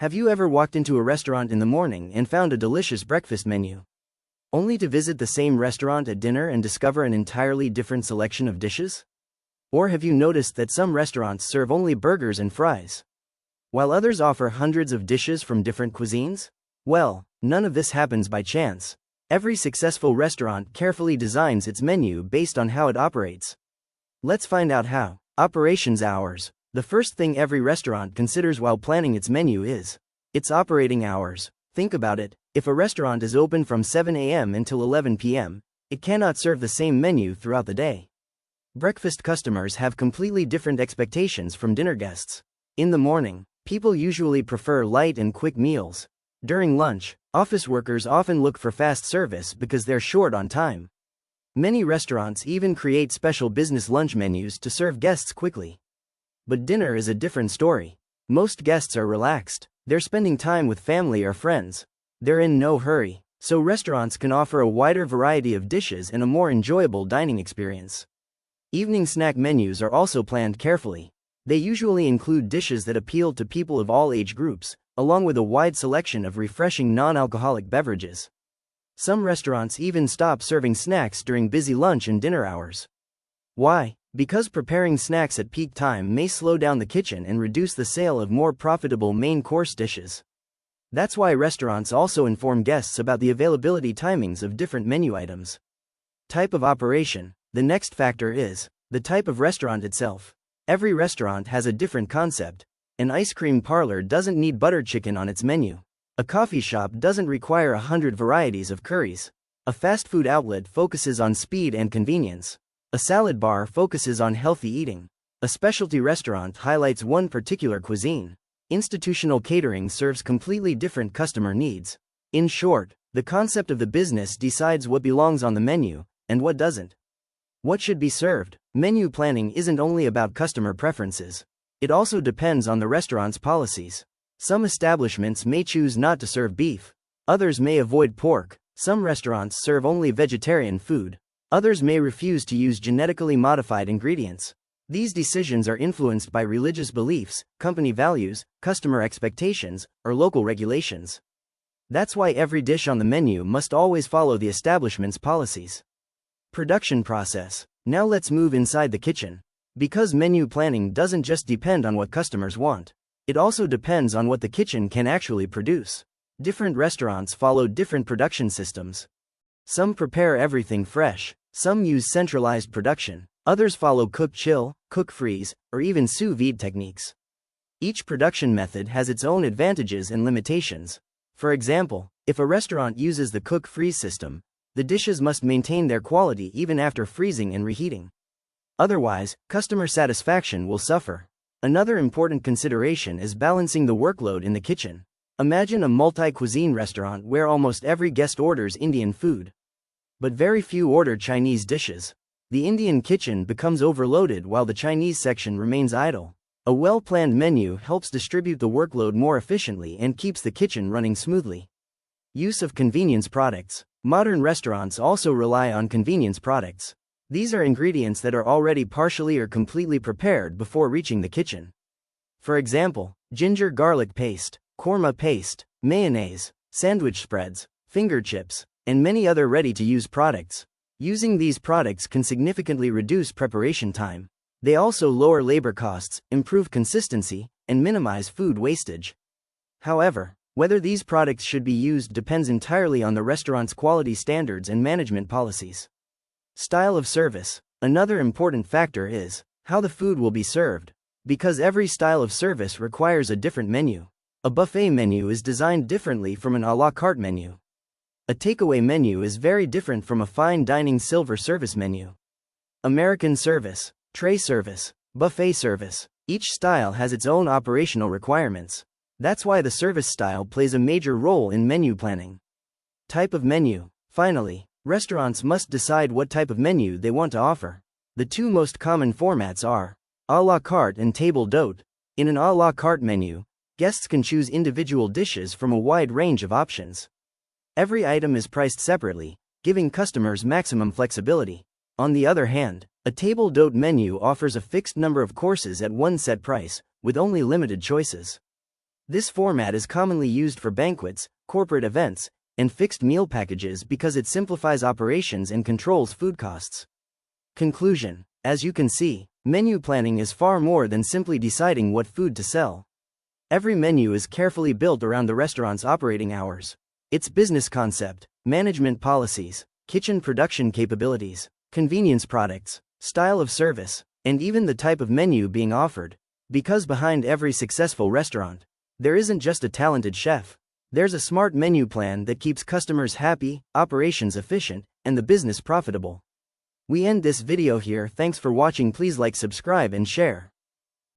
Have you ever walked into a restaurant in the morning and found a delicious breakfast menu, only to visit the same restaurant at dinner and discover an entirely different selection of dishes? Or have you noticed that some restaurants serve only burgers and fries, while others offer hundreds of dishes from different cuisines? Well, none of this happens by chance. Every successful restaurant carefully designs its menu based on how it operates. Let's find out how. Operations hours. The first thing every restaurant considers while planning its menu is its operating hours. Think about it. If a restaurant is open from 7 a.m. until 11 p.m., it cannot serve the same menu throughout the day. Breakfast customers have completely different expectations from dinner guests. In the morning, people usually prefer light and quick meals. During lunch, office workers often look for fast service because they're short on time. Many restaurants even create special business lunch menus to serve guests quickly. But dinner is a different story. Most guests are relaxed. They're spending time with family or friends. They're in no hurry, so restaurants can offer a wider variety of dishes and a more enjoyable dining experience. Evening snack menus are also planned carefully. They usually include dishes that appeal to people of all age groups, along with a wide selection of refreshing non-alcoholic beverages. Some restaurants even stop serving snacks during busy lunch and dinner hours. Why? Because preparing snacks at peak time may slow down the kitchen and reduce the sale of more profitable main course dishes. That's why restaurants also inform guests about the availability timings of different menu items. Type of operation. The next factor is the type of restaurant itself. Every restaurant has a different concept. An ice cream parlor doesn't need butter chicken on its menu. A coffee shop doesn't require 100 varieties of curries. A fast food outlet focuses on speed and convenience. A salad bar focuses on healthy eating. A specialty restaurant highlights one particular cuisine. Institutional catering serves completely different customer needs. In short, the concept of the business decides what belongs on the menu, and what doesn't. What should be served? Menu planning isn't only about customer preferences. It also depends on the restaurant's policies. Some establishments may choose not to serve beef. Others may avoid pork. Some restaurants serve only vegetarian food. Others may refuse to use genetically modified ingredients. These decisions are influenced by religious beliefs, company values, customer expectations, or local regulations. That's why every dish on the menu must always follow the establishment's policies. Production process. Now let's move inside the kitchen. Because menu planning doesn't just depend on what customers want, it also depends on what the kitchen can actually produce. Different restaurants follow different production systems. Some prepare everything fresh. Some use centralized production. Others follow cook-chill, cook-freeze, or even sous vide techniques. Each production method has its own advantages and limitations. For example, if a restaurant uses the cook-freeze system, the dishes must maintain their quality even after freezing and reheating. Otherwise, customer satisfaction will suffer. Another important consideration is balancing the workload in the kitchen. Imagine a multi-cuisine restaurant where almost every guest orders Indian food, but very few order Chinese dishes. The Indian kitchen becomes overloaded while the Chinese section remains idle. A well-planned menu helps distribute the workload more efficiently and keeps the kitchen running smoothly. Use of convenience products. Modern restaurants also rely on convenience products. These are ingredients that are already partially or completely prepared before reaching the kitchen. For example, ginger garlic paste, korma paste, mayonnaise, sandwich spreads, finger chips, and many other ready-to-use products. Using these products can significantly reduce preparation time. They also lower labor costs, improve consistency, and minimize food wastage. However, whether these products should be used depends entirely on the restaurant's quality standards and management policies. Style of service. Another important factor is how the food will be served. Because every style of service requires a different menu. A buffet menu is designed differently from an à la carte menu. A takeaway menu is very different from a fine dining silver service menu. American service, tray service, buffet service. Each style has its own operational requirements. That's why the service style plays a major role in menu planning. Type of menu. Finally, restaurants must decide what type of menu they want to offer. The two most common formats are à la carte and table d'hôte. In an à la carte menu, guests can choose individual dishes from a wide range of options. Every item is priced separately, giving customers maximum flexibility. On the other hand, a table d'hôte menu offers a fixed number of courses at one set price, with only limited choices. This format is commonly used for banquets, corporate events, and fixed meal packages because it simplifies operations and controls food costs. Conclusion: as you can see, menu planning is far more than simply deciding what food to sell. Every menu is carefully built around the restaurant's operating hours, its business concept, management policies, kitchen production capabilities, convenience products, style of service, and even the type of menu being offered. Because behind every successful restaurant, there isn't just a talented chef. There's a smart menu plan that keeps customers happy, operations efficient, and the business profitable. We end this video here. Thanks for watching. Please like, subscribe, and share.